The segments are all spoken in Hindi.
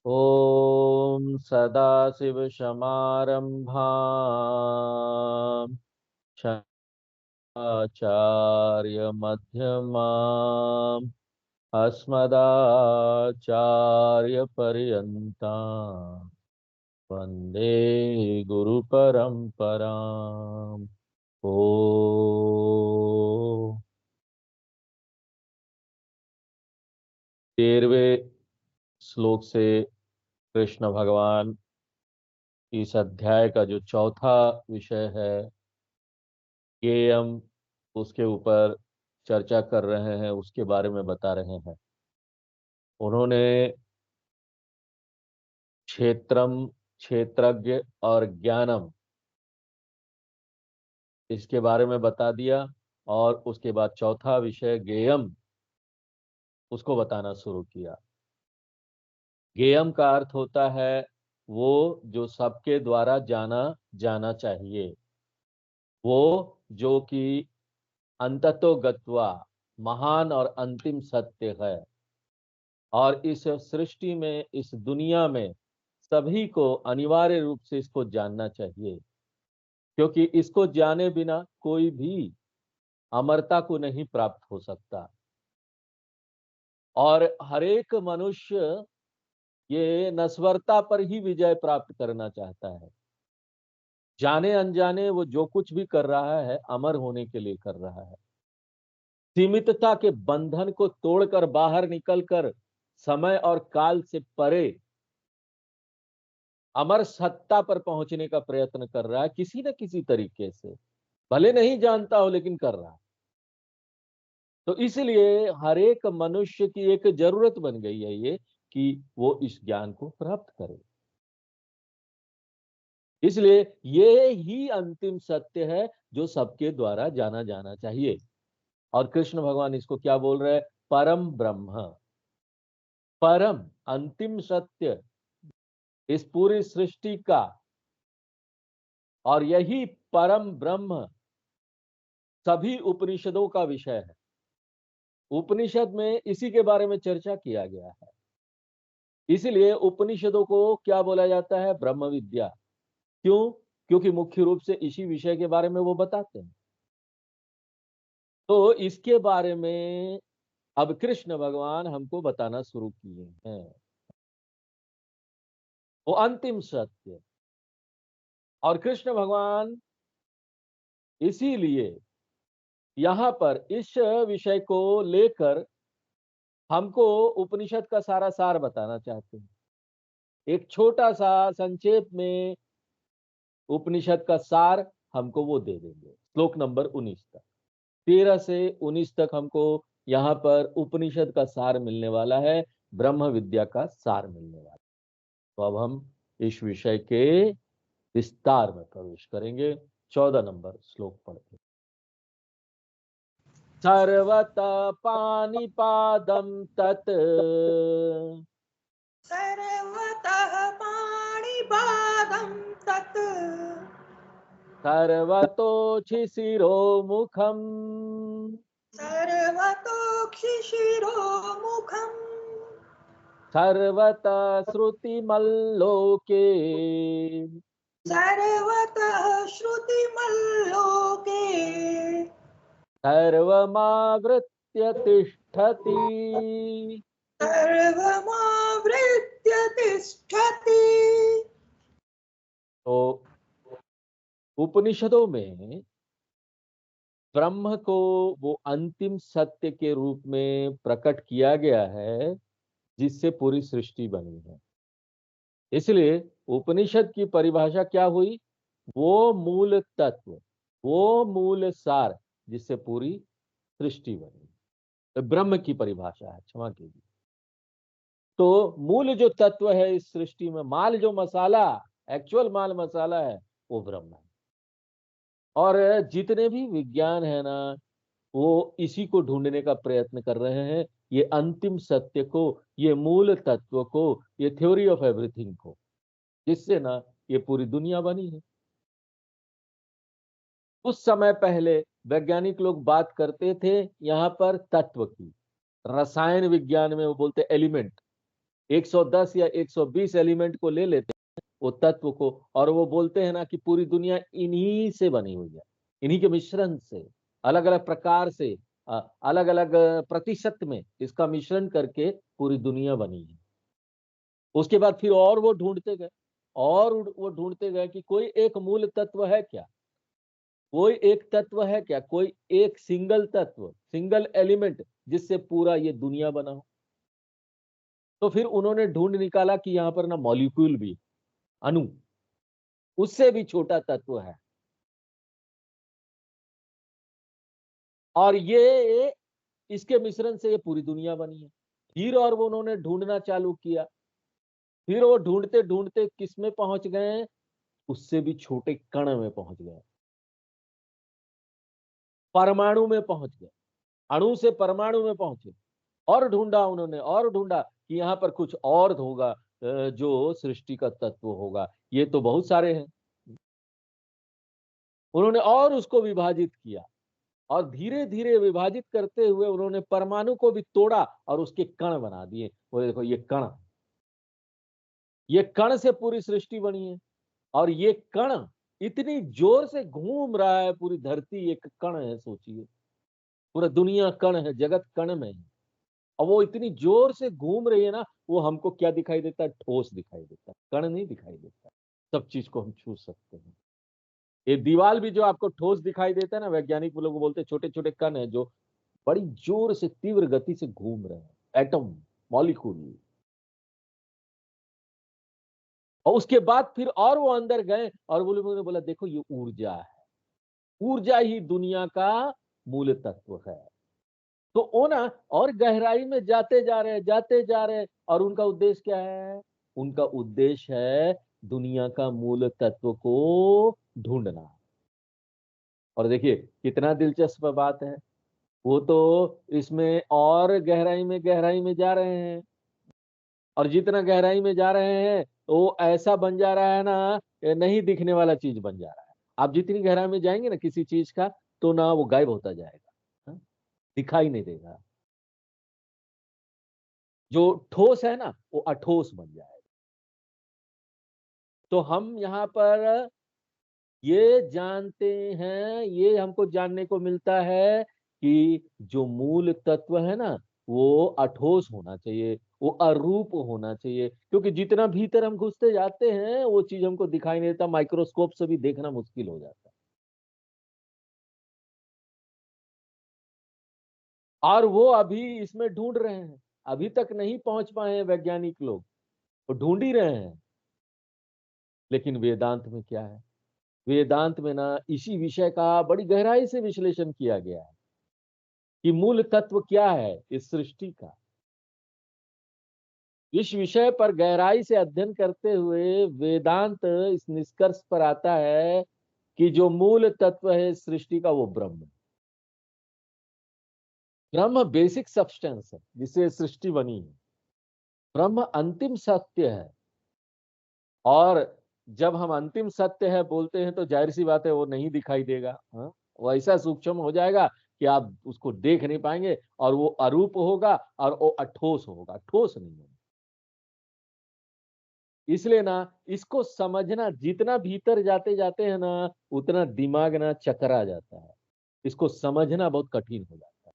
ॐ सदाशिवसमारम्भाम् शङ्कराचार्यमध्यमाम् अस्मदाचार्यपर्यन्ताम् वन्दे गुरुपरम्पराम्। ओ 13वें श्लोक से कृष्ण भगवान इस अध्याय का जो चौथा विषय है गेयम, उसके ऊपर चर्चा कर रहे हैं, उसके बारे में बता रहे हैं। उन्होंने क्षेत्रम, क्षेत्रज्ञ और ज्ञानम इसके बारे में बता दिया, और उसके बाद चौथा विषय गेयम उसको बताना शुरू किया। गेयम का अर्थ होता है वो जो सबके द्वारा जाना जाना चाहिए, वो जो कि अंततो गत्वा महान और अंतिम सत्य है। और इस सृष्टि में, इस दुनिया में सभी को अनिवार्य रूप से इसको जानना चाहिए, क्योंकि इसको जाने बिना कोई भी अमरता को नहीं प्राप्त हो सकता। और हर एक मनुष्य ये नश्वरता पर ही विजय प्राप्त करना चाहता है। जाने अनजाने वो जो कुछ भी कर रहा है अमर होने के लिए कर रहा है। सीमितता के बंधन को तोड़कर बाहर निकलकर समय और काल से परे अमर सत्ता पर पहुंचने का प्रयत्न कर रहा है, किसी न किसी तरीके से, भले नहीं जानता हो लेकिन कर रहा है। तो इसलिए हर एक मनुष्य की एक जरूरत बन गई है ये कि वो इस ज्ञान को प्राप्त करे। इसलिए ये ही अंतिम सत्य है जो सबके द्वारा जाना जाना चाहिए। और कृष्ण भगवान इसको क्या बोल रहे हैं? परम ब्रह्म, परम अंतिम सत्य इस पूरी सृष्टि का। और यही परम ब्रह्म सभी उपनिषदों का विषय है। उपनिषद में इसी के बारे में चर्चा किया गया है। इसलिए उपनिषदों को क्या बोला जाता है? ब्रह्म विद्या। क्यों? क्योंकि मुख्य रूप से इसी विषय के बारे में वो बताते हैं। तो इसके बारे में अब कृष्ण भगवान हमको बताना शुरू किए हैं, वो अंतिम सत्य। और कृष्ण भगवान इसीलिए यहां पर इस विषय को लेकर हमको उपनिषद का सारा सार बताना चाहते हैं। एक छोटा सा संक्षेप में उपनिषद का सार हमको वो दे देंगे, श्लोक नंबर 19 तक। 13 से 19 तक हमको यहाँ पर उपनिषद का सार मिलने वाला है, ब्रह्म विद्या का सार मिलने वाला है। तो अब हम इस विषय के विस्तार में प्रवेश करेंगे। 14 नंबर श्लोक पढ़ते। सर्वतः पाणिपादं तत् सर्वतः पाणिपादं तत् सर्वतोक्षिशिरोमुखम् सर्वतोक्षिशिरोमुखम् सर्वतः श्रुतिमल्लोके सर्वतः श्रुतिमल्लोके सर्वमावृत्य तिष्ठति। सर्वमावृत्य तिष्ठति। तो उपनिषदों में ब्रह्म को वो अंतिम सत्य के रूप में प्रकट किया गया है जिससे पूरी सृष्टि बनी है। इसलिए उपनिषद की परिभाषा क्या हुई? वो मूल तत्व, वो मूल सार जिससे पूरी सृष्टि बनी। तो ब्रह्म की परिभाषा है, क्षमा कीजिए। तो मूल जो तत्व है इस सृष्टि में, माल जो मसाला, एक्चुअल माल मसाला है, वो ब्रह्म है। और जितने भी विज्ञान है ना, वो इसी को ढूंढने का प्रयत्न कर रहे हैं, ये अंतिम सत्य को, ये मूल तत्व को, ये थ्योरी ऑफ एवरीथिंग को, जिससे ना ये पूरी दुनिया बनी है। उस समय पहले वैज्ञानिक लोग बात करते थे यहाँ पर तत्व की, रसायन विज्ञान में वो बोलते एलिमेंट। 110 या 120 एलिमेंट को ले लेते हैं, वो तत्व को, और वो बोलते हैं ना कि पूरी दुनिया इन्हीं से बनी हुई है, इन्हीं के मिश्रण से, अलग अलग प्रकार से, अलग अलग प्रतिशत में इसका मिश्रण करके पूरी दुनिया बनी है। उसके बाद फिर और वो ढूंढते गए, और वो ढूंढते गए कि कोई एक मूल तत्व है क्या, कोई एक तत्व है क्या, कोई एक सिंगल तत्व, सिंगल एलिमेंट जिससे पूरा ये दुनिया बना हो। तो फिर उन्होंने ढूंढ निकाला कि यहां पर ना मॉलिक्यूल भी, अणु, उससे भी छोटा तत्व है, और ये इसके मिश्रण से ये पूरी दुनिया बनी है। फिर और वो उन्होंने ढूंढना चालू किया, फिर वो ढूंढते ढूंढते किस में पहुंच गए, उससे भी छोटे कण में पहुंच गए, परमाणु में पहुंच गए, अणु से परमाणु में पहुंचे। और ढूंढा उन्होंने, और ढूंढा कि यहाँ पर कुछ और होगा, जो सृष्टि का तत्व होगा, ये तो बहुत सारे हैं। उन्होंने और उसको विभाजित किया, और धीरे धीरे विभाजित करते हुए उन्होंने परमाणु को भी तोड़ा और उसके कण बना दिए। वो देखो ये कण, ये कण से पूरी सृष्टि बनी है, और ये कण इतनी जोर से घूम रहा है, पूरी धरती एक कण है, सोचिए, पूरा दुनिया कण है, जगत कण में है, और वो इतनी जोर से घूम रही है ना, वो हमको क्या दिखाई देता है, ठोस दिखाई देता है, कण नहीं दिखाई देता। सब चीज को हम छू सकते हैं। ये दीवार भी जो आपको ठोस दिखाई देता है ना, वैज्ञानिक लोग बोलते हैं छोटे छोटे कण है जो बड़ी जोर से तीव्र गति से घूम रहे हैं, एटम, मॉलिक्यूल। और उसके बाद फिर और वो अंदर गए और बोले, बोला देखो ये ऊर्जा है, ऊर्जा ही दुनिया का मूल तत्व है। तो वो ना और गहराई में जाते जा रहे हैं, जाते जा रहे हैं, और उनका उद्देश्य क्या है, उनका उद्देश्य है दुनिया का मूल तत्व को ढूंढना। और देखिए कितना दिलचस्प बात है, वो तो इसमें और गहराई में जा रहे हैं, और जितना गहराई में जा रहे हैं वो ऐसा बन जा रहा है ना, ये नहीं दिखने वाला चीज बन जा रहा है। आप जितनी गहराई में जाएंगे ना किसी चीज का, तो ना वो गायब होता जाएगा, हाँ? दिखाई नहीं देगा। जो ठोस है ना वो अठोस बन जाएगा। तो हम यहाँ पर ये जानते हैं, ये हमको जानने को मिलता है कि जो मूल तत्व है ना वो अठोस होना चाहिए, वो अरूप होना चाहिए, क्योंकि जितना भीतर हम घुसते जाते हैं वो चीज हमको दिखाई नहीं देता, माइक्रोस्कोप से भी देखना मुश्किल हो जाता है। और वो अभी इसमें ढूंढ रहे हैं, अभी तक नहीं पहुंच पाए हैं वैज्ञानिक लोग, वो ढूंढ ही रहे हैं। लेकिन वेदांत में क्या है, वेदांत में ना इसी विषय का बड़ी गहराई से विश्लेषण किया गया है कि मूल तत्व क्या है इस सृष्टि का। इस विषय पर गहराई से अध्ययन करते हुए वेदांत इस निष्कर्ष पर आता है कि जो मूल तत्व है इस सृष्टि का वो ब्रह्म है। ब्रह्म बेसिक सब्सटेंस है जिससे सृष्टि बनी है, ब्रह्म अंतिम सत्य है। और जब हम अंतिम सत्य है बोलते हैं तो जाहिर सी बात है वो नहीं दिखाई देगा, हाँ? वो ऐसा सूक्ष्म हो जाएगा कि आप उसको देख नहीं पाएंगे, और वो अरूप होगा और वो अठोस होगा, ठोस नहीं होगा। इसलिए ना इसको समझना, जितना भीतर जाते जाते हैं ना उतना दिमाग ना चकरा जाता है, इसको समझना बहुत कठिन हो जाता है।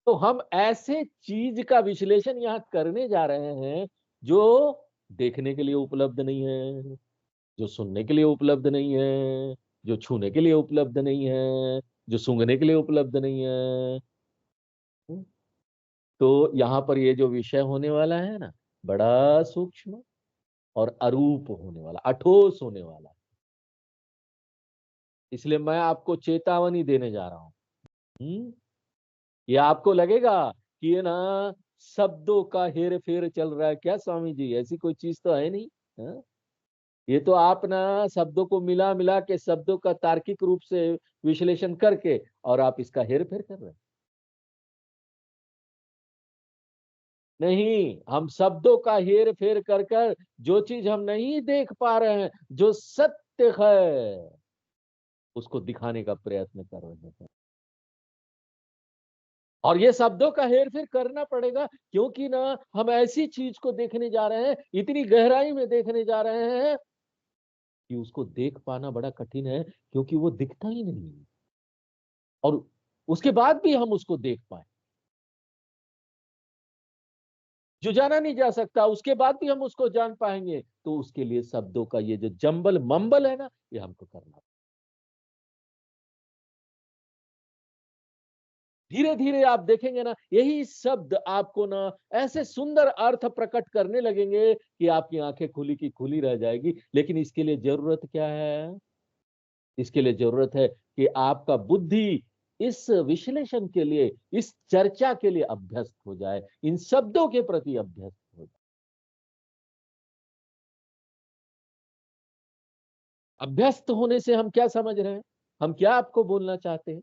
तो हम ऐसे चीज का विश्लेषण यहाँ करने जा रहे हैं जो देखने के लिए उपलब्ध नहीं है, जो सुनने के लिए उपलब्ध नहीं है, जो छूने के लिए उपलब्ध नहीं है, जो सूंघने के लिए उपलब्ध नहीं है। तो यहाँ पर ये जो विषय होने वाला है ना, बड़ा सूक्ष्म और अरूप होने वाला, अठोस होने वाला। इसलिए मैं आपको चेतावनी देने जा रहा हूँ। ये आपको लगेगा कि ये ना शब्दों का हेर फेर चल रहा है क्या स्वामी जी, ऐसी कोई चीज तो है नहीं, हाँ? ये तो आप ना शब्दों को मिला मिला के, शब्दों का तार्किक रूप से विश्लेषण करके, और आप इसका हेर फेर कर रहे हैं। नहीं, हम शब्दों का हेर फेर कर कर जो चीज हम नहीं देख पा रहे हैं, जो सत्य है उसको दिखाने का प्रयत्न कर रहे हैं। और ये शब्दों का हेर फेर करना पड़ेगा, क्योंकि ना हम ऐसी चीज को देखने जा रहे हैं, इतनी गहराई में देखने जा रहे हैं कि उसको देख पाना बड़ा कठिन है, क्योंकि वो दिखता ही नहीं है। और उसके बाद भी हम उसको देख पाए, जो जाना नहीं जा सकता, उसके बाद भी हम उसको जान पाएंगे, तो उसके लिए शब्दों का ये जो जंबल मंबल है ना, ये हमको करना। धीरे धीरे आप देखेंगे ना, यही शब्द आपको ना ऐसे सुंदर अर्थ प्रकट करने लगेंगे कि आपकी आंखें खुली की खुली रह जाएगी। लेकिन इसके लिए जरूरत क्या है? इसके लिए जरूरत है कि आपका बुद्धि इस विश्लेषण के लिए, इस चर्चा के लिए अभ्यस्त हो जाए, इन शब्दों के प्रति अभ्यस्त हो जाए। अभ्यस्त होने से हम क्या समझ रहे हैं? हम क्या आपको बोलना चाहते हैं?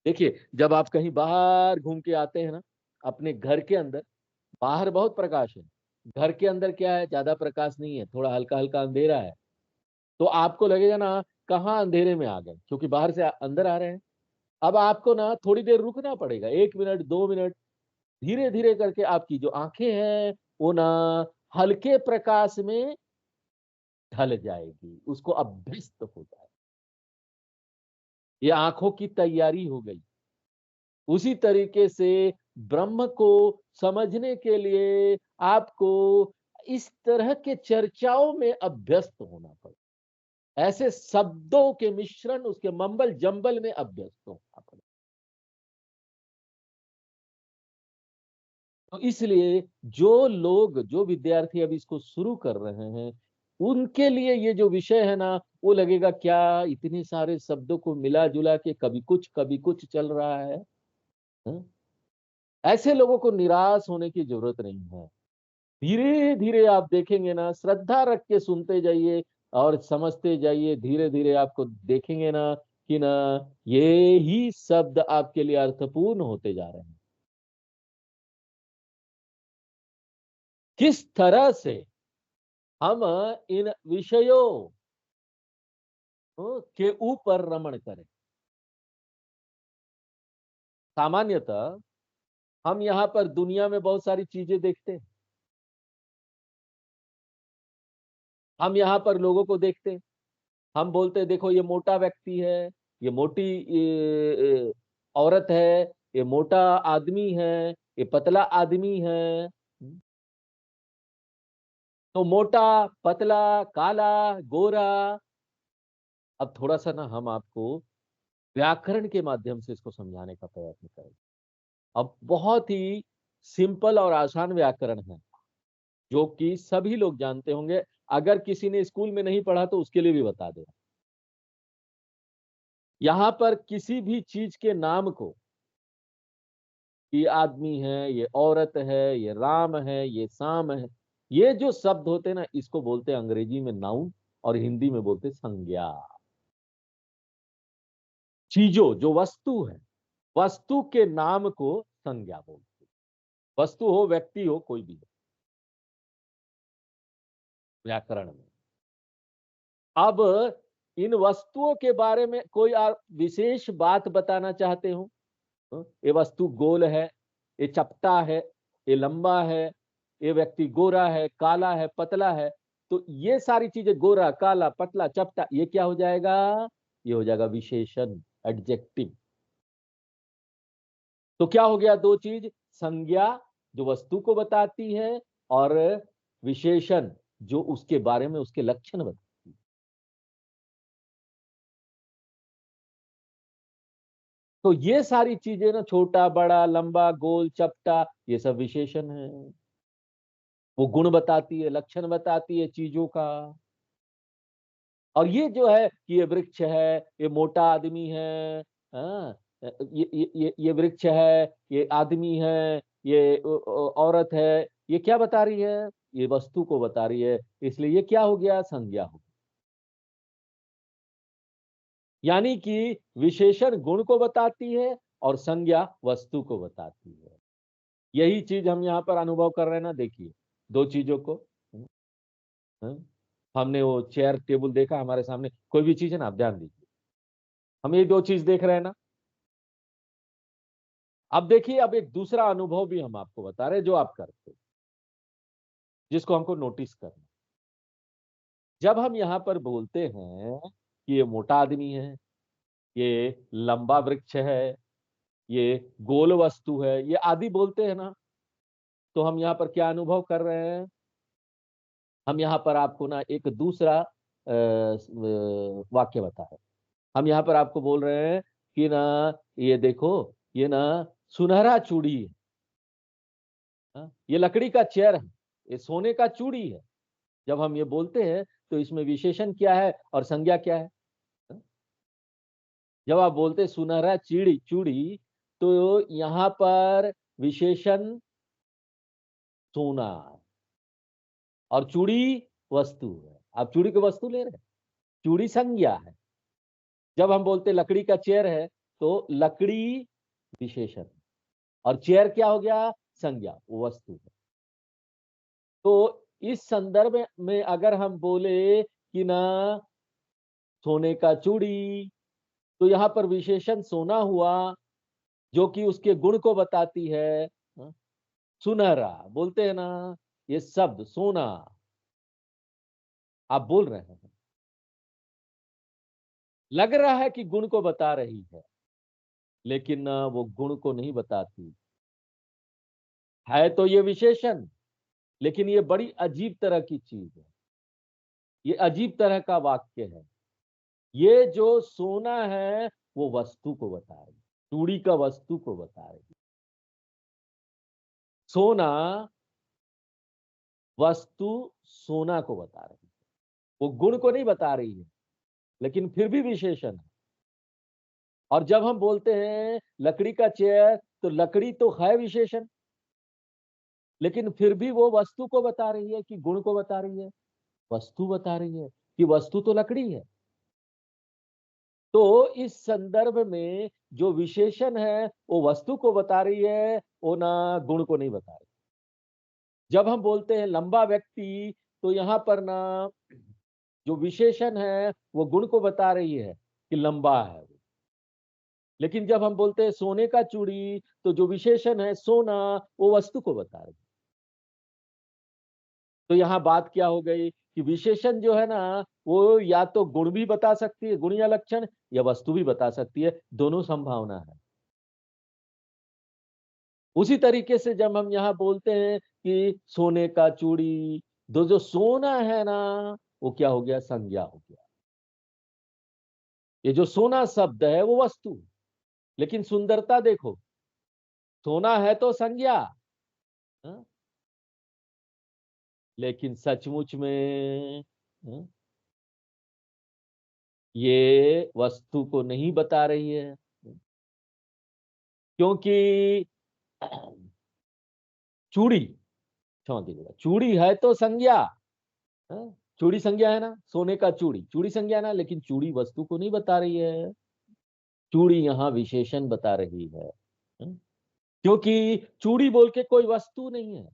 देखिए, जब आप कहीं बाहर घूम के आते हैं ना, अपने घर के अंदर, बाहर बहुत प्रकाश है, घर के अंदर क्या है, ज्यादा प्रकाश नहीं है, थोड़ा हल्का हल्का अंधेरा है। तो आपको लगेगा ना, कहाँ अंधेरे में आ गए, क्योंकि बाहर से अंदर आ रहे हैं। अब आपको ना थोड़ी देर रुकना पड़ेगा, 1 मिनट 2 मिनट, धीरे धीरे करके आपकी जो आंखें हैं वो ना हल्के प्रकाश में ढल जाएगी, उसको अभ्यस्त हो जाए। ये आंखों की तैयारी हो गई। उसी तरीके से ब्रह्म को समझने के लिए आपको इस तरह के चर्चाओं में अभ्यस्त होना पड़े, ऐसे शब्दों के मिश्रण, उसके मंबल जंबल में अभ्यस्त होना पड़े। तो इसलिए जो लोग, जो विद्यार्थी अब इसको शुरू कर रहे हैं, उनके लिए ये जो विषय है ना, वो लगेगा क्या इतने सारे शब्दों को मिला जुला के कभी कुछ चल रहा है, हाँ? ऐसे लोगों को निराश होने की जरूरत नहीं है। धीरे धीरे आप देखेंगे ना, श्रद्धा रख के सुनते जाइए और समझते जाइए, धीरे धीरे आपको देखेंगे ना कि ना ये ही शब्द आपके लिए अर्थपूर्ण होते जा रहे हैं। किस तरह से हम इन विषयों के ऊपर रमण करें। सामान्यतः हम यहाँ पर दुनिया में बहुत सारी चीजें देखते हैं, हम यहाँ पर लोगों को देखते हैं, हम बोलते हैं देखो ये मोटा व्यक्ति है, ये मोटी औरत है, ये मोटा आदमी है, ये पतला आदमी है। तो मोटा, पतला, काला, गोरा। अब थोड़ा सा ना हम आपको व्याकरण के माध्यम से इसको समझाने का प्रयत्न करें। अब बहुत ही सिंपल और आसान व्याकरण है, जो कि सभी लोग जानते होंगे। अगर किसी ने स्कूल में नहीं पढ़ा तो उसके लिए भी बता दें। यहाँ पर किसी भी चीज के नाम को, ये आदमी है, ये औरत है, ये राम है, ये शाम है, ये जो शब्द होते हैं ना, इसको बोलते हैं अंग्रेजी में नाउन और हिंदी में बोलते हैं संज्ञा। चीजों, जो वस्तु है, वस्तु के नाम को संज्ञा बोलते हैं। वस्तु हो, व्यक्ति हो, कोई भी हो, व्याकरण में। अब इन वस्तुओं के बारे में कोई आप विशेष बात बताना चाहते हो? ये वस्तु गोल है, ये चपटा है, ये लंबा है, ये व्यक्ति गोरा है, काला है, पतला है। तो ये सारी चीजें, गोरा, काला, पतला, चपटा, ये क्या हो जाएगा? ये हो जाएगा विशेषण, एडजेक्टिव। तो क्या हो गया? दो चीज, संज्ञा जो वस्तु को बताती है, और विशेषण जो उसके बारे में उसके लक्षण बताती है। तो ये सारी चीजें ना, छोटा, बड़ा, लंबा, गोल, चपटा, ये सब विशेषण है। वो गुण बताती है, लक्षण बताती है चीजों का। और ये जो है कि ये वृक्ष है, ये मोटा आदमी है, हाँ, ये वृक्ष है, ये आदमी है, ये औरत है, ये क्या बता रही है? ये वस्तु को बता रही है। इसलिए ये क्या हो गया? संज्ञा हो। यानी कि विशेषण गुण को बताती है और संज्ञा वस्तु को बताती है। यही चीज हम यहाँ पर अनुभव कर रहे हैं ना, देखिए दो चीजों को। हाँ? हमने वो चेयर टेबल देखा हमारे सामने, कोई भी चीज है ना, आप ध्यान दीजिए, हम ये दो चीज देख रहे हैं ना। अब देखिए, अब एक दूसरा अनुभव भी हम आपको बता रहे हैं जो आप करते हो, जिसको हमको नोटिस करना। जब हम यहाँ पर बोलते हैं कि ये मोटा आदमी है, ये लंबा वृक्ष है, ये गोल वस्तु है, ये आदि बोलते हैं ना, तो हम यहाँ पर क्या अनुभव कर रहे हैं? हम यहाँ पर आपको ना एक दूसरा वाक्य बता रहे हैं। हम यहाँ पर आपको बोल रहे हैं कि ना, ये देखो, ये ना सुनहरा चूड़ी है, ये लकड़ी का चेयर है, ये सोने का चूड़ी है। जब हम ये बोलते हैं तो इसमें विशेषण क्या है और संज्ञा क्या है? जब आप बोलते हैं सुनहरा चूड़ी चूड़ी, तो यहाँ पर विशेषण सोना और चूड़ी वस्तु है। आप चूड़ी की वस्तु ले रहे हैं, चूड़ी संज्ञा है। जब हम बोलते लकड़ी का चेयर है, तो लकड़ी विशेषण और चेयर क्या हो गया? संज्ञा, वो वस्तु है। तो इस संदर्भ में अगर हम बोले कि ना सोने का चूड़ी, तो यहाँ पर विशेषण सोना हुआ, जो कि उसके गुण को बताती है। सुनहरा बोलते हैं ना, ये शब्द सोना आप बोल रहे हैं, लग रहा है कि गुण को बता रही है, लेकिन वो गुण को नहीं बताती है। तो ये विशेषण, लेकिन ये बड़ी अजीब तरह की चीज है, ये अजीब तरह का वाक्य है। ये जो सोना है वो वस्तु को बता रही, चूड़ी का वस्तु को बता रही। सोना वस्तु सोना को बता रही है, वो गुण को नहीं बता रही है, लेकिन फिर भी विशेषण है। और जब हम बोलते हैं लकड़ी का चेयर, तो लकड़ी तो है विशेषण, लेकिन फिर भी वो वस्तु को बता रही है कि गुण को बता रही है? वस्तु बता रही है कि वस्तु तो लकड़ी है। तो इस संदर्भ में जो विशेषण है वो वस्तु को बता रही है, वो ना गुण को नहीं बता रही। जब हम बोलते हैं लंबा व्यक्ति, तो यहाँ पर ना जो विशेषण है वो गुण को बता रही है कि लंबा है। लेकिन जब हम बोलते हैं सोने का चूड़ी, तो जो विशेषण है सोना, वो वस्तु को बता रही है। तो यहाँ बात क्या हो गई कि विशेषण जो है ना, वो या तो गुण भी बता सकती है, गुण या लक्षण, या वस्तु भी बता सकती है, दोनों संभावना है। उसी तरीके से जब हम यहाँ बोलते हैं कि सोने का चूड़ी, दो जो सोना है ना, वो क्या हो गया? संज्ञा हो गया। ये जो सोना शब्द है वो वस्तु, लेकिन सुंदरता देखो, सोना है तो संज्ञा, हाँ? लेकिन सचमुच में हाँ, ये वस्तु को नहीं बता रही है, क्योंकि चूड़ी, क्षमा कीजिएगा, चूड़ी है तो संज्ञा, हाँ? चूड़ी संज्ञा है ना, सोने का चूड़ी चूड़ी संज्ञा है ना, लेकिन चूड़ी वस्तु को नहीं बता रही है, चूड़ी यहाँ विशेषण बता रही है। हाँ? क्योंकि चूड़ी बोल के कोई वस्तु नहीं है।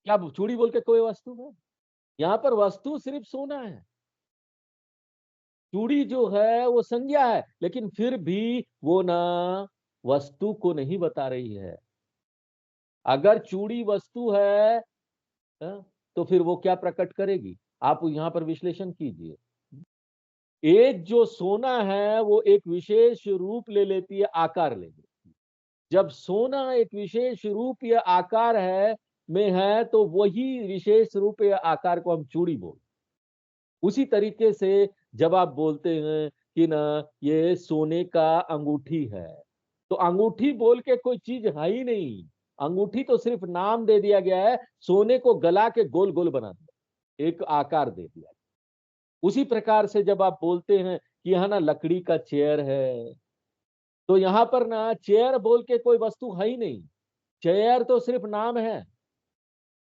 क्या चूड़ी बोल के कोई वस्तु है? यहाँ पर वस्तु सिर्फ सोना है। चूड़ी जो है वो संज्ञा है, लेकिन फिर भी वो ना वस्तु को नहीं बता रही है। अगर चूड़ी वस्तु है, तो फिर वो क्या प्रकट करेगी? आप यहाँ पर विश्लेषण कीजिए। एक जो सोना है वो एक विशेष रूप ले लेती है, आकार ले लेती है। जब सोना एक विशेष रूप या आकार है में है, तो वही विशेष रूप या आकार को हम चूड़ी बोलते। उसी तरीके से जब आप बोलते हैं कि ना ये सोने का अंगूठी है, तो अंगूठी बोल के कोई चीज है ही नहीं। अंगूठी तो सिर्फ नाम दे दिया गया है, सोने को गला के गोल गोल बना दिया, एक आकार दे दिया। उसी प्रकार से जब आप बोलते हैं कि यहाँ ना लकड़ी का चेयर है, तो यहाँ पर ना चेयर बोल के कोई वस्तु है ही नहीं, चेयर तो सिर्फ नाम है,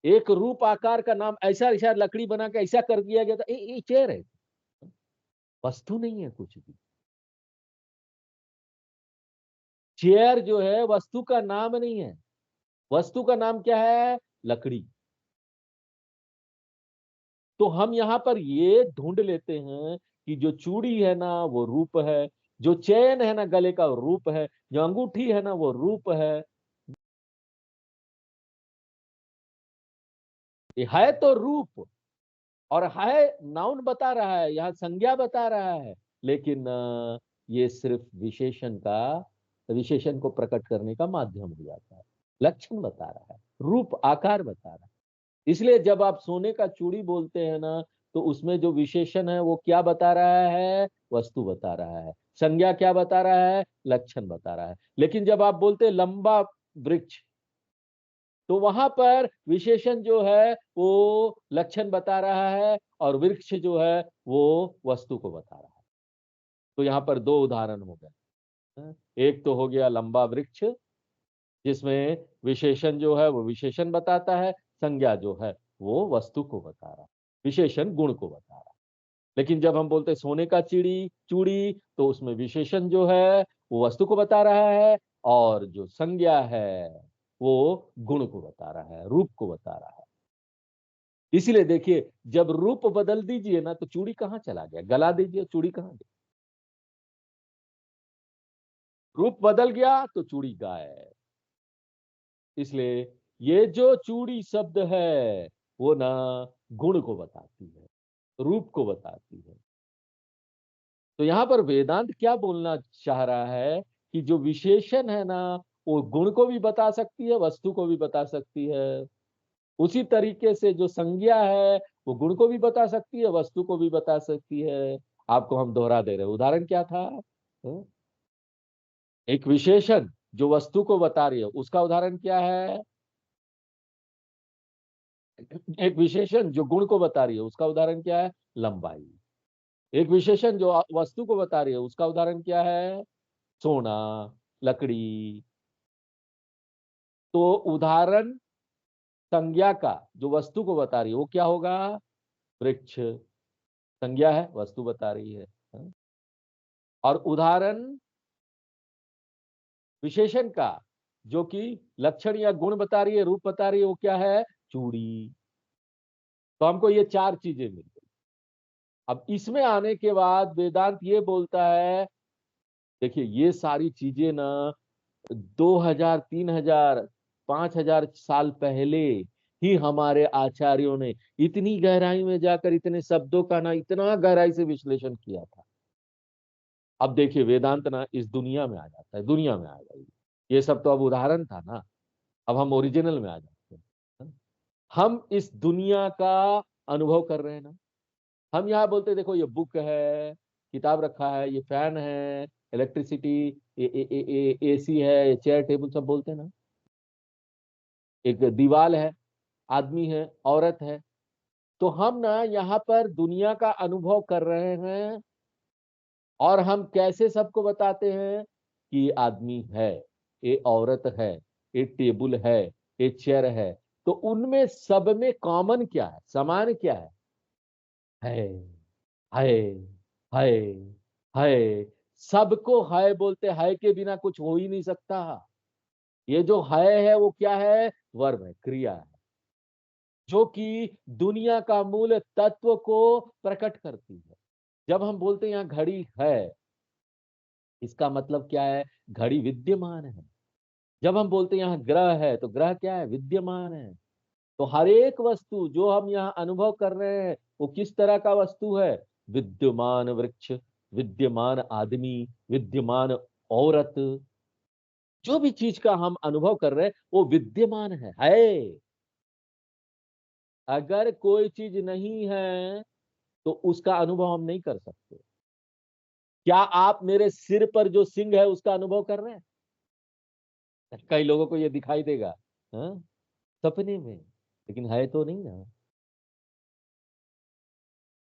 एक रूप आकार का नाम। ऐसा ऐसा लकड़ी बना के ऐसा कर दिया गया था, ये चेयर है, वस्तु नहीं है कुछ भी। चेयर जो है वस्तु का नाम नहीं है, वस्तु का नाम क्या है? लकड़ी। तो हम यहाँ पर ये ढूंढ लेते हैं कि जो चूड़ी है ना वो रूप है, जो चैन है ना गले का रूप है, जो अंगूठी है ना वो रूप है। ये है तो रूप, और है नाउन बता रहा है, यहाँ संज्ञा बता रहा है, लेकिन ये सिर्फ विशेषण को प्रकट करने का माध्यम हो जाता है, लक्षण बता रहा है, रूप आकार बता रहा है। इसलिए जब आप सोने का चूड़ी बोलते हैं ना, तो उसमें जो विशेषण है वो क्या बता रहा है? वस्तु बता रहा है। संज्ञा क्या बता रहा है? लक्षण बता रहा है। लेकिन जब आप बोलते हैं लंबा वृक्ष, तो वहां पर विशेषण जो है वो लक्षण बता रहा है, और वृक्ष जो है वो वस्तु को बता रहा है। तो यहाँ पर दो उदाहरण हो गए। एक तो हो गया लंबा वृक्ष, जिसमें विशेषण जो है वो विशेषण बताता है, संज्ञा जो है वो वस्तु को बता रहा है, विशेषण गुण को बता रहा है। लेकिन जब हम बोलते हैं सोने का चूड़ी चूड़ी, तो उसमें विशेषण जो है वो वस्तु को बता रहा है, और जो संज्ञा है वो गुण को बता रहा है, रूप को बता रहा है। इसीलिए देखिए, जब रूप बदल दीजिए ना, तो चूड़ी कहाँ चला गया? गला दीजिए, चूड़ी कहाँ गई? रूप बदल गया तो चूड़ी गायब। इसलिए ये जो चूड़ी शब्द है वो ना गुण को बताती है, रूप को बताती है। तो यहाँ पर वेदांत क्या बोलना चाह रहा है कि जो विशेषण है ना, वो गुण को भी बता सकती है, वस्तु को भी बता सकती है। उसी तरीके से जो संज्ञा है वो गुण को भी बता सकती है, वस्तु को भी बता सकती है। आपको हम दोहरा दे रहे हैं, उदाहरण क्या था? हम्म? एक विशेषण जो वस्तु को बता रही है, उसका उदाहरण क्या है? एक विशेषण जो गुण को बता रही है, उसका उदाहरण क्या है? लंबाई। एक विशेषण जो वस्तु को बता रही है, उसका उदाहरण क्या है? सोना, लकड़ी। तो उदाहरण संज्ञा का जो वस्तु को बता रही है वो क्या होगा? वृक्ष। संज्ञा है, वस्तु बता रही है। और उदाहरण विशेषण का जो कि लक्षण या गुण बता रही है, रूप बता रही है, वो क्या है? चूड़ी। तो हमको ये चार चीजें मिल गई। अब इसमें आने के बाद वेदांत ये बोलता है, देखिए ये सारी चीजें ना 2000, 3000, 5000 साल पहले ही हमारे आचार्यों ने इतनी गहराई में जाकर इतने शब्दों का ना इतना गहराई से विश्लेषण किया था। अब देखिए वेदांत ना इस दुनिया में आ जाता है, दुनिया में आ जाएगी। ये सब तो अब उदाहरण था ना, अब हम ओरिजिनल में आ जाते हैं। हम इस दुनिया का अनुभव कर रहे हैं ना। हम यहाँ बोलते हैं देखो ये बुक है, किताब रखा है, ये फैन है, इलेक्ट्रिसिटी, एसी है, चेयर टेबल, सब बोलते हैं ना। एक दीवाल है, आदमी है, औरत है। तो हम ना यहाँ पर दुनिया का अनुभव कर रहे हैं, और हम कैसे सबको बताते हैं कि ये आदमी है, ये औरत है, ये टेबल है, ये चेयर है। तो उनमें सब में कॉमन क्या है, समान क्या है? है, है, है। सबको है बोलते, है के बिना कुछ हो ही नहीं सकता। ये जो है वो क्या है? वर्ब है, क्रिया है, जो कि दुनिया का मूल तत्व को प्रकट करती है। जब हम बोलते हैं यहाँ घड़ी है, इसका मतलब क्या है? घड़ी विद्यमान है। जब हम बोलते हैं यहाँ ग्रह है, तो ग्रह क्या है? विद्यमान है। तो हर एक वस्तु जो हम यहाँ अनुभव कर रहे हैं वो किस तरह का वस्तु है? विद्यमान वृक्ष, विद्यमान आदमी, विद्यमान औरत। जो भी चीज का हम अनुभव कर रहे हैं वो विद्यमान है। अगर कोई चीज नहीं है तो उसका अनुभव हम नहीं कर सकते। क्या आप मेरे सिर पर जो सिंह है उसका अनुभव कर रहे हैं? कई लोगों को ये दिखाई देगा, हाँ? सपने में, लेकिन है तो नहीं ना।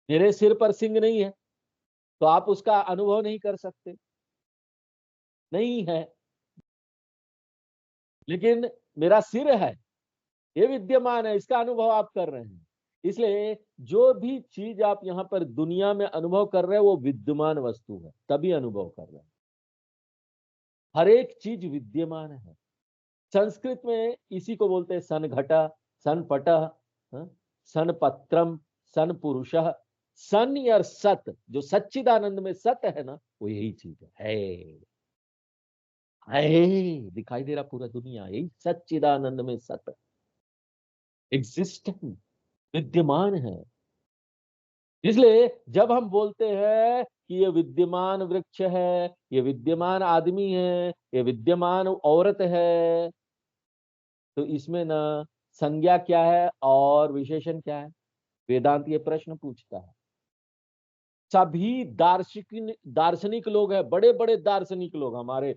मेरे सिर पर सिंह नहीं है तो आप उसका अनुभव नहीं कर सकते, नहीं है। लेकिन मेरा सिर है, ये विद्यमान है, इसका अनुभव आप कर रहे हैं। इसलिए जो भी चीज आप यहाँ पर दुनिया में अनुभव कर रहे हैं वो विद्यमान वस्तु है, तभी अनुभव कर रहे हैं। हर एक चीज विद्यमान है। संस्कृत में इसी को बोलते हैं सन घटा, सन पट, सन पत्रम, सन पुरुष, सन या सत, जो सच्चिदानंद में सत है ना, वो यही चीज है, दिखाई दे रहा पूरा दुनिया, यही सच्चिदानंद में सत एग्जिस्टेंट विद्यमान है। इसलिए जब हम बोलते हैं कि ये विद्यमान वृक्ष है, ये विद्यमान आदमी है, ये विद्यमान औरत है, तो इसमें ना संज्ञा क्या है और विशेषण क्या है? वेदांत ये प्रश्न पूछता है। सभी दार्शनिक लोग हैं, बड़े बड़े दार्शनिक लोग हमारे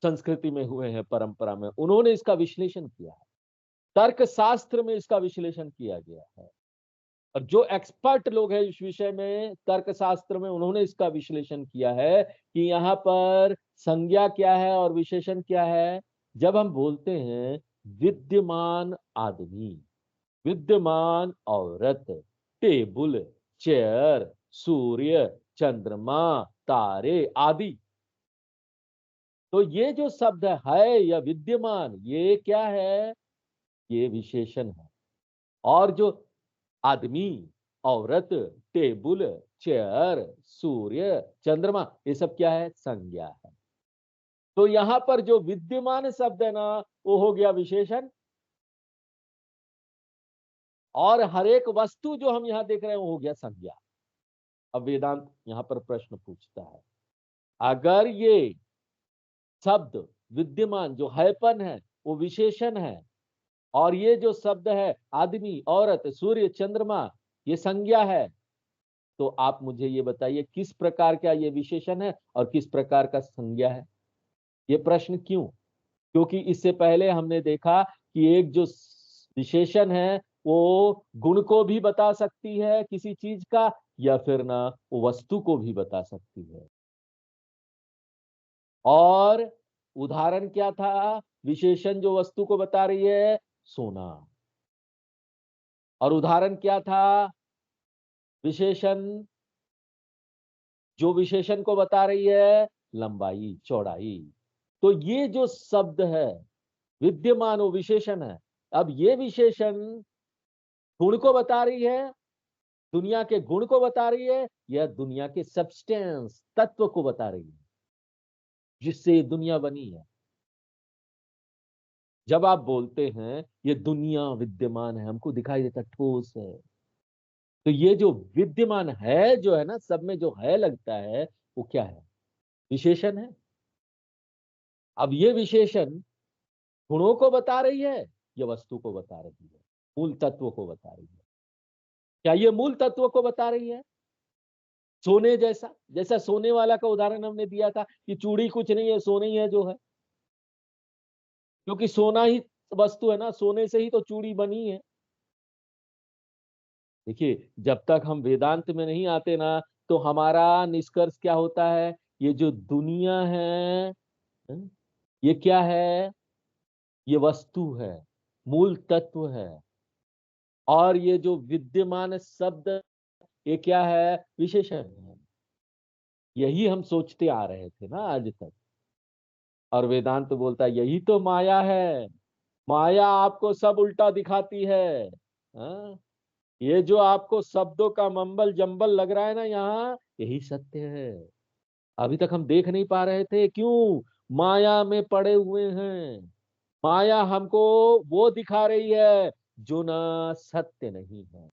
संस्कृति में हुए हैं, परंपरा में, उन्होंने इसका विश्लेषण किया है। तर्क शास्त्र में इसका विश्लेषण किया गया है, और जो एक्सपर्ट लोग हैं इस विषय में तर्क शास्त्र में, उन्होंने इसका विश्लेषण किया है कि यहाँ पर संज्ञा क्या है और विशेषण क्या है। जब हम बोलते हैं विद्यमान आदमी, विद्यमान औरत, टेबल, चेयर, सूर्य, चंद्रमा, तारे आदि, तो ये जो शब्द है या विद्यमान, ये क्या है? ये विशेषण है। और जो आदमी, औरत, टेबल, चेयर, सूर्य, चंद्रमा, ये सब क्या है? संज्ञा है। तो यहां पर जो विद्यमान शब्द है ना, वो हो गया विशेषण, और हर एक वस्तु जो हम यहां देख रहे हैं वो हो गया संज्ञा। अब वेदांत यहां पर प्रश्न पूछता है, अगर ये शब्द विद्यमान जो हैपन है वो विशेषण है, और ये जो शब्द है आदमी, औरत, सूर्य, चंद्रमा, ये संज्ञा है, तो आप मुझे ये बताइए किस प्रकार का ये विशेषण है और किस प्रकार का संज्ञा है? ये प्रश्न क्यों? क्योंकि इससे पहले हमने देखा कि एक जो विशेषण है वो गुण को भी बता सकती है किसी चीज का, या फिर ना वो वस्तु को भी बता सकती है। और उदाहरण क्या था? विशेषण जो वस्तु को बता रही है, सोना। और उदाहरण क्या था? विशेषण जो विशेषण को बता रही है, लंबाई, चौड़ाई। तो ये जो शब्द है विद्यमान, वो विशेषण है। अब ये विशेषण गुण को बता रही है, दुनिया के गुण को बता रही है, या दुनिया के सब्सटेंस, तत्व को बता रही है जिससे ये दुनिया बनी है। जब आप बोलते हैं ये दुनिया विद्यमान है, हमको दिखाई देता ठोस है, तो ये जो विद्यमान है जो है ना, सब में जो है लगता है, वो क्या है? विशेषण है। अब ये विशेषण गुणों को बता रही है या वस्तु को बता रही है? मूल तत्व को बता रही है। क्या ये मूल तत्व को बता रही है? सोने जैसा, जैसा सोने वाला का उदाहरण हमने दिया था कि चूड़ी कुछ नहीं है, सोने ही है जो है, क्योंकि सोना ही वस्तु है ना, सोने से ही तो चूड़ी बनी है। देखिए, जब तक हम वेदांत में नहीं आते ना, तो हमारा निष्कर्ष क्या होता है? ये जो दुनिया है, हं? ये क्या है? ये वस्तु है, मूल तत्व है। और ये जो विद्यमान शब्द, ये क्या है? विशेषण है। यही हम सोचते आ रहे थे ना आज तक। और वेदांत तो बोलता है यही तो माया है। माया आपको सब उल्टा दिखाती है। हाँ? ये जो आपको शब्दों का मंबल जंबल लग रहा है ना यहाँ, यही सत्य है। अभी तक हम देख नहीं पा रहे थे, क्यों? माया में पड़े हुए हैं। माया हमको वो दिखा रही है जो ना सत्य नहीं है।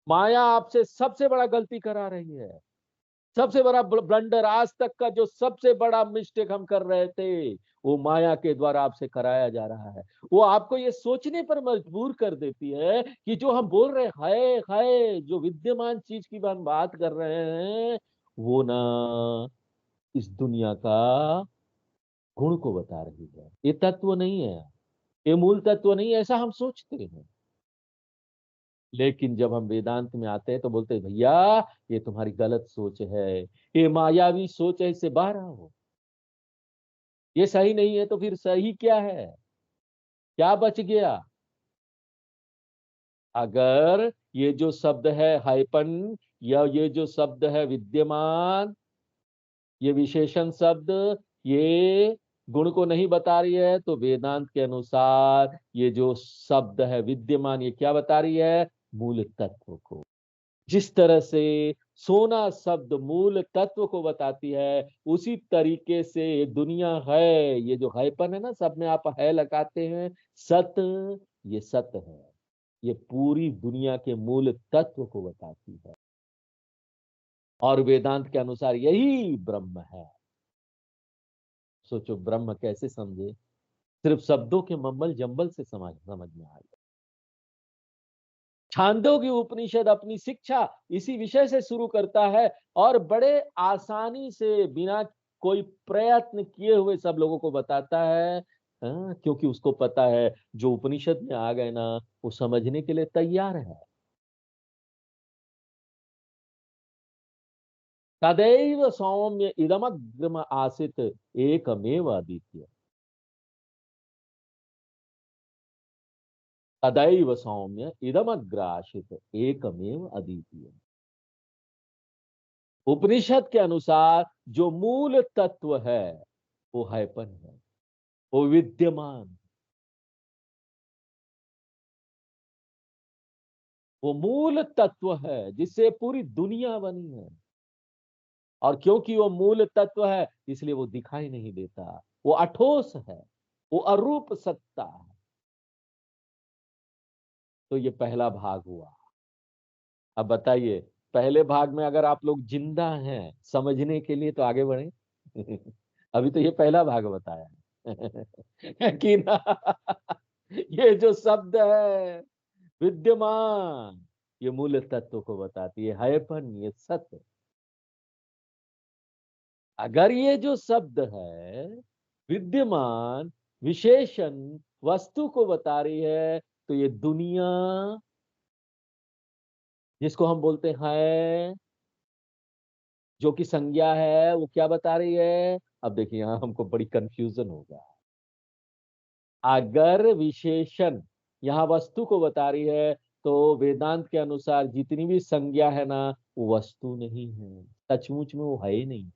माया आपसे सबसे बड़ा गलती करा रही है। सबसे बड़ा ब्लंडर, आज तक का जो सबसे बड़ा मिस्टेक हम कर रहे थे, वो माया के द्वारा आपसे कराया जा रहा है। वो आपको ये सोचने पर मजबूर कर देती है कि जो हम बोल रहे है जो विद्यमान चीज की हम बात कर रहे हैं, वो ना इस दुनिया का गुण को बता रही है। ये तत्व नहीं है, ये मूल तत्व नहीं है, ऐसा हम सोचते हैं। लेकिन जब हम वेदांत में आते हैं तो बोलते हैं भैया ये तुम्हारी गलत सोच है, ये मायावी सोच है, इससे बाहर आओ। ये सही नहीं है, तो फिर सही क्या है? क्या बच गया? अगर ये जो शब्द है हाइपन, या ये जो शब्द है विद्यमान, ये विशेषण शब्द, ये गुण को नहीं बता रही है, तो वेदांत के अनुसार ये जो शब्द है विद्यमान, ये क्या बता रही है? मूल तत्व को, जिस तरह से सोना शब्द मूल तत्व को बताती है, उसी तरीके से ये दुनिया है, ये जो हैपन है ना, सब में आप है लगाते हैं, सत, ये सत है। ये पूरी दुनिया के मूल तत्व को बताती है और वेदांत के अनुसार यही ब्रह्म है। सोचो ब्रह्म कैसे समझे, सिर्फ शब्दों के मम्मल जंबल से समझ में आ गया। छांदोग्य उपनिषद अपनी शिक्षा इसी विषय से शुरू करता है और बड़े आसानी से बिना कोई प्रयत्न किए हुए सब लोगों को बताता है। क्योंकि उसको पता है जो उपनिषद में आ गए ना, वो समझने के लिए तैयार है। तदैव सौम्य इदमग्रम आसित एकमेव अद्वितीय। तदैव सौम्य इदमग्रासित एकमेव अद्वितीय। उपनिषद के अनुसार जो मूल तत्व है वो हैपन है, वो विद्यमान, वो मूल तत्व है जिससे पूरी दुनिया बनी है। और क्योंकि वो मूल तत्व है इसलिए वो दिखाई नहीं देता, वो अठोस है, वो अरूप सत्ता है। तो ये पहला भाग हुआ। अब बताइए, पहले भाग में अगर आप लोग जिंदा हैं समझने के लिए तो आगे बढ़े। अभी तो ये पहला भाग बताया है कि ना। ये जो शब्द है विद्यमान, ये मूल तत्व को बताती है, हैपन, ये सत्य। अगर ये जो शब्द है विद्यमान, विशेषण, वस्तु को बता रही है, तो ये दुनिया जिसको हम बोलते हैं, जो कि संज्ञा है, वो क्या बता रही है। अब देखिए यहां हमको बड़ी कंफ्यूजन होगा। अगर विशेषण यहाँ वस्तु को बता रही है, तो वेदांत के अनुसार जितनी भी संज्ञा है ना, वो वस्तु नहीं है, सचमुच में वो है ही नहीं।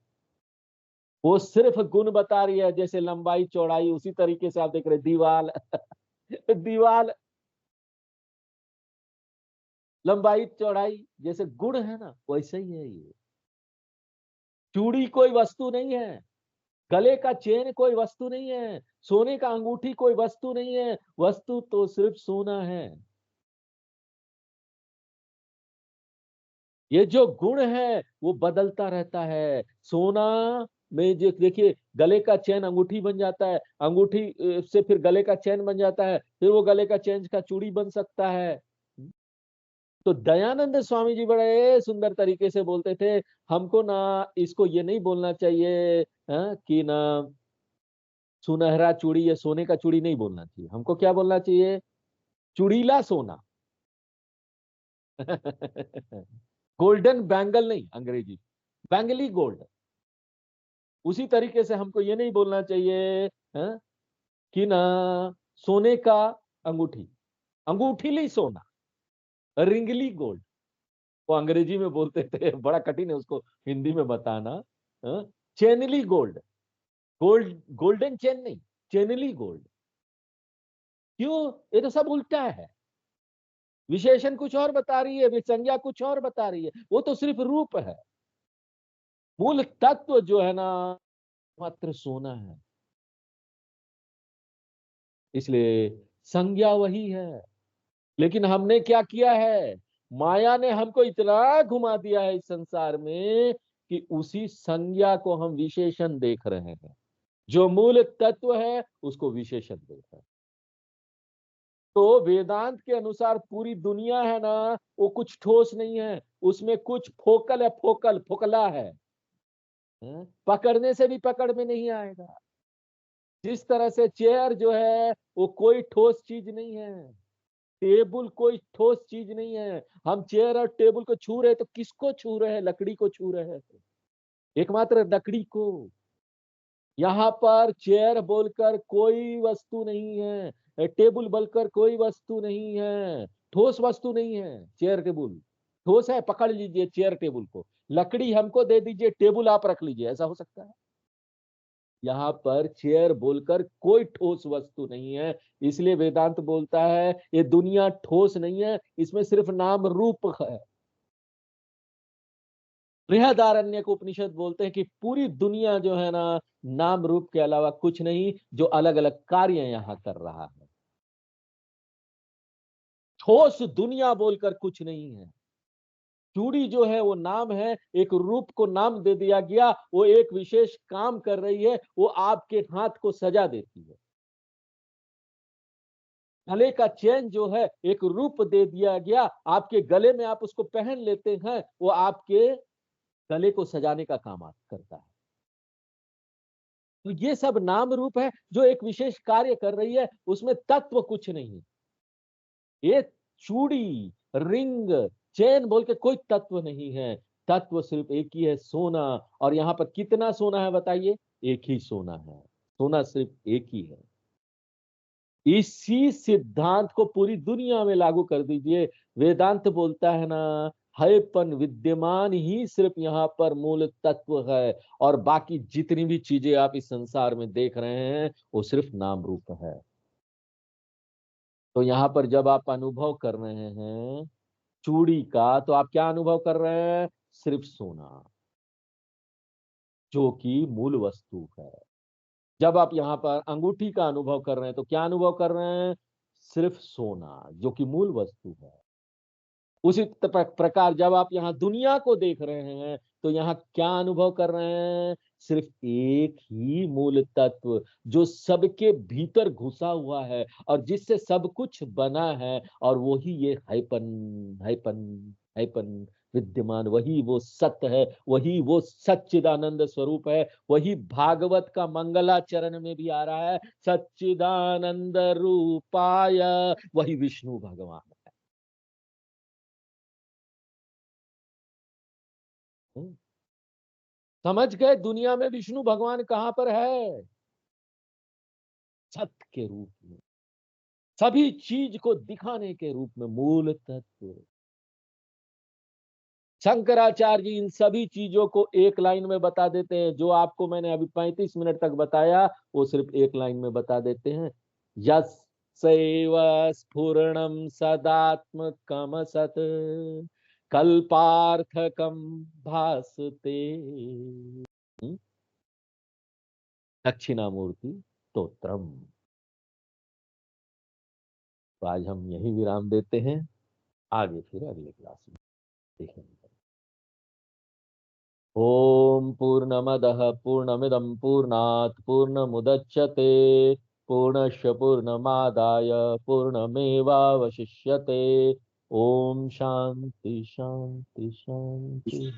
वो सिर्फ गुण बता रही है, जैसे लंबाई चौड़ाई, उसी तरीके से आप देख रहे दीवाल। दीवाल लंबाई चौड़ाई जैसे गुण है ना, वैसे ही है ये। चूड़ी कोई वस्तु नहीं है, गले का चेन कोई वस्तु नहीं है, सोने का अंगूठी कोई वस्तु नहीं है, वस्तु तो सिर्फ सोना है। ये जो गुण है वो बदलता रहता है। सोना में जो देखिए, गले का चेन अंगूठी बन जाता है, अंगूठी से फिर गले का चेन बन जाता है, फिर वो गले का चेन का चूड़ी बन सकता है। तो दयानंद स्वामी जी बड़े सुंदर तरीके से बोलते थे, हमको ना इसको ये नहीं बोलना चाहिए कि ना सुनहरा चूड़ी या सोने का चूड़ी नहीं बोलना चाहिए, हमको क्या बोलना चाहिए, चूड़ीला सोना। गोल्डन बैंगल नहीं, अंग्रेजी बैंगली गोल्ड। उसी तरीके से हमको ये नहीं बोलना चाहिए कि ना सोने का अंगूठी, अंगूठीली सोना, रिंगली गोल्ड। वो अंग्रेजी में बोलते थे, बड़ा कठिन है उसको हिंदी में बताना। चेनली गोल्ड, गोल्डन चेन नहीं, चेनली गोल्ड। क्यों, ये तो सब उल्टा है। विशेषण कुछ और बता रही है, संज्ञा कुछ और बता रही है, वो तो सिर्फ रूप है। मूल तत्व जो है ना, मात्र सोना है। इसलिए संज्ञा वही है, लेकिन हमने क्या किया है, माया ने हमको इतना घुमा दिया है इस संसार में कि उसी संज्ञा को हम विशेषण देख रहे हैं। जो मूल तत्व है उसको विशेषण देख रहे हैं। तो वेदांत के अनुसार पूरी दुनिया है ना, वो कुछ ठोस नहीं है, उसमें कुछ फोकल है, फोकल फोकला है। पकड़ने से भी पकड़ में नहीं आएगा। जिस तरह से चेयर जो है वो कोई ठोस चीज नहीं है, टेबल कोई ठोस चीज नहीं है। हम चेयर और टेबल को छू रहे तो किसको छू रहे हैं, लकड़ी को छू रहे हैं, एकमात्र लकड़ी को। यहाँ पर चेयर बोलकर कोई वस्तु नहीं है, टेबल बोलकर कोई वस्तु नहीं है, ठोस वस्तु नहीं है। चेयर टेबल ठोस है, पकड़ लीजिए चेयर टेबल को, लकड़ी हमको दे दीजिए, टेबल आप रख लीजिए, ऐसा हो सकता है। यहाँ पर चेयर बोलकर कोई ठोस वस्तु नहीं है। इसलिए वेदांत बोलता है ये दुनिया ठोस नहीं है, इसमें सिर्फ नाम रूप है। बृहदारण्यक उपनिषद बोलते हैं कि पूरी दुनिया जो है ना, नाम रूप के अलावा कुछ नहीं, जो अलग अलग कार्य यहाँ कर रहा है। ठोस दुनिया बोलकर कुछ नहीं है। चूड़ी जो है वो नाम है, एक रूप को नाम दे दिया गया, वो एक विशेष काम कर रही है, वो आपके हाथ को सजा देती है। गले का चेन जो है एक रूप दे दिया गया, आपके गले में आप उसको पहन लेते हैं, वो आपके गले को सजाने का काम करता है। तो ये सब नाम रूप है जो एक विशेष कार्य कर रही है, उसमें तत्व कुछ नहीं। ये चूड़ी, रिंग, चेन बोल के कोई तत्व नहीं है। तत्व सिर्फ एक ही है, सोना। और यहाँ पर कितना सोना है बताइए? एक ही सोना है। सोना सिर्फ एक ही है। इसी सिद्धांत को पूरी दुनिया में लागू कर दीजिए। वेदांत बोलता है ना, हैपन विद्यमान ही सिर्फ यहाँ पर मूल तत्व है, और बाकी जितनी भी चीजें आप इस संसार में देख रहे हैं वो सिर्फ नाम रूप है। तो यहाँ पर जब आप अनुभव कर रहे हैं चूड़ी का, तो आप क्या अनुभव कर रहे हैं? सिर्फ सोना, जो कि मूल वस्तु है। जब आप यहाँ पर अंगूठी का अनुभव कर रहे हैं, तो क्या अनुभव कर रहे हैं? सिर्फ सोना, जो कि मूल वस्तु है। उसी प्रकार जब आप यहाँ दुनिया को देख रहे हैं, तो यहाँ क्या अनुभव कर रहे हैं? सिर्फ एक ही मूल तत्व, जो सबके भीतर घुसा हुआ है और जिससे सब कुछ बना है, और वही ये हैपन हैपन हैपन विद्यमान, वही वो सत्य है, वही वो सच्चिदानंद स्वरूप है। वही भागवत का मंगलाचरण में भी आ रहा है, सच्चिदानंद रूपाय, वही विष्णु भगवान है। समझ गए दुनिया में विष्णु भगवान कहां पर है? सत्य के रूप में, सभी चीज को दिखाने के रूप में, मूल तत्व। शंकराचार्य जी इन सभी चीजों को एक लाइन में बता देते हैं। जो आपको मैंने अभी 35 मिनट तक बताया, वो सिर्फ एक लाइन में बता देते हैं। यस्सैव स्फुरणं सदात्मकम् सत् कल्पार्थकं भासते। दक्षिणामूर्ति स्तोत्रम। तो आज हम यही विराम देते हैं, आगे फिर अगले क्लास में देखेंगे। ओम पूर्णमदः पूर्णमिदं पूर्णात् पूर्णमुदच्यते पूर्णस्य पूर्णमादाय पूर्णमेवावशिष्यते। ओम शांति शांति शांति।